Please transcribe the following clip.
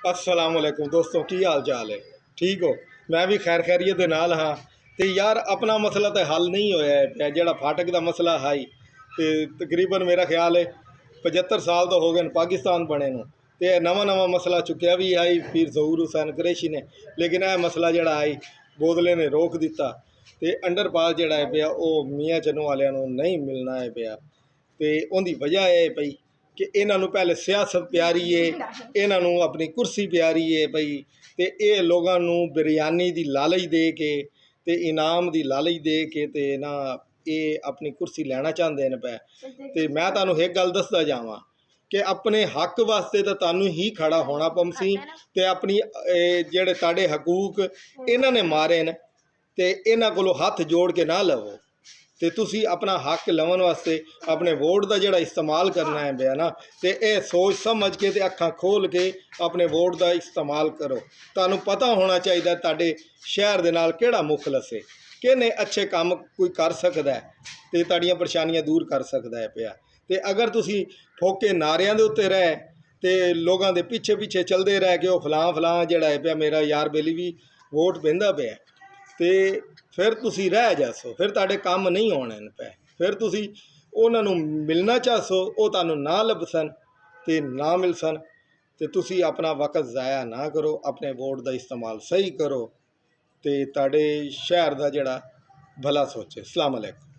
अस्सलाम वालेकुम दोस्तों, की हाल चाल है? ठीक हो? मैं भी खैर खैरियत दे नाल हाँ। तो यार अपना मसला तो हल नहीं होया है जोड़ा फाटक का मसला है। तो तकरीबन मेरा ख्याल है 75 साल तो हो गए पाकिस्तान बने नूं, तो नवा नवा मसला चुकया भी आई पीर ज़हूर हुसैन कुरैशी ने, लेकिन यह मसला जोड़ा आई बोदले ने रोक दिता। तो अंडरपास जोड़ा है पिया वो मियाँ चन्नू वालियां नूं नहीं मिलना है पिया। तो उनकी वजह है पई कि इन्हों पहले सियासत प्यारी है, इन्हों अपनी कुर्सी प्यारी है पई। तो ये लोगों बिरयानी की लालच दे के ते इनाम की लालच दे के ते ना ये अपनी कुर्सी लेना चाहते हैं पे। तो मैं तुहानूं एक गल दसदा जावां कि अपने हक वास्ते तो तुहानूं ही खड़ा होना पमसी। तो अपनी जेड़े तुहाडे हकूक इन्हों ने मारे न, तो इन्हों कोलों हथ जोड़ के ना लवो। तो तुसी अपना हक लवन वास्ते अपने वोट का जोड़ा इस्तेमाल करना है पिया ना, तो यह सोच समझ के ते अखां खोल के अपने वोट का इस्तेमाल करो। तुहानूं पता होना चाहिए तुहाडे शहर दे नाल किहड़ा मुखलस है, किहने अच्छे काम कोई कर सकदा है ते तुहाडीआं परेशानियां दूर कर सकदा है पिया। तो अगर तुसी फोके नारियां दे उत्ते रह ते लोगों के पिछे पिछे चलते रह के फलां फलां जोड़ा है पिया मेरा यार बेली भी वोट पहंदा पिया, तो फिर तुसी रह जासो, फिर तुहाडे काम नहीं होने पे। फिर तुसी उन्होंने मिलना चाहसो वो तुहानूं ना लभसन ते ना मिलसन। तो तुसी अपना वक्त ज़ाया ना करो, अपने वोट का इस्तेमाल सही करो, तो तुहाडे शहर का जोड़ा भला सोचे। अस्सलाम वालेकुम।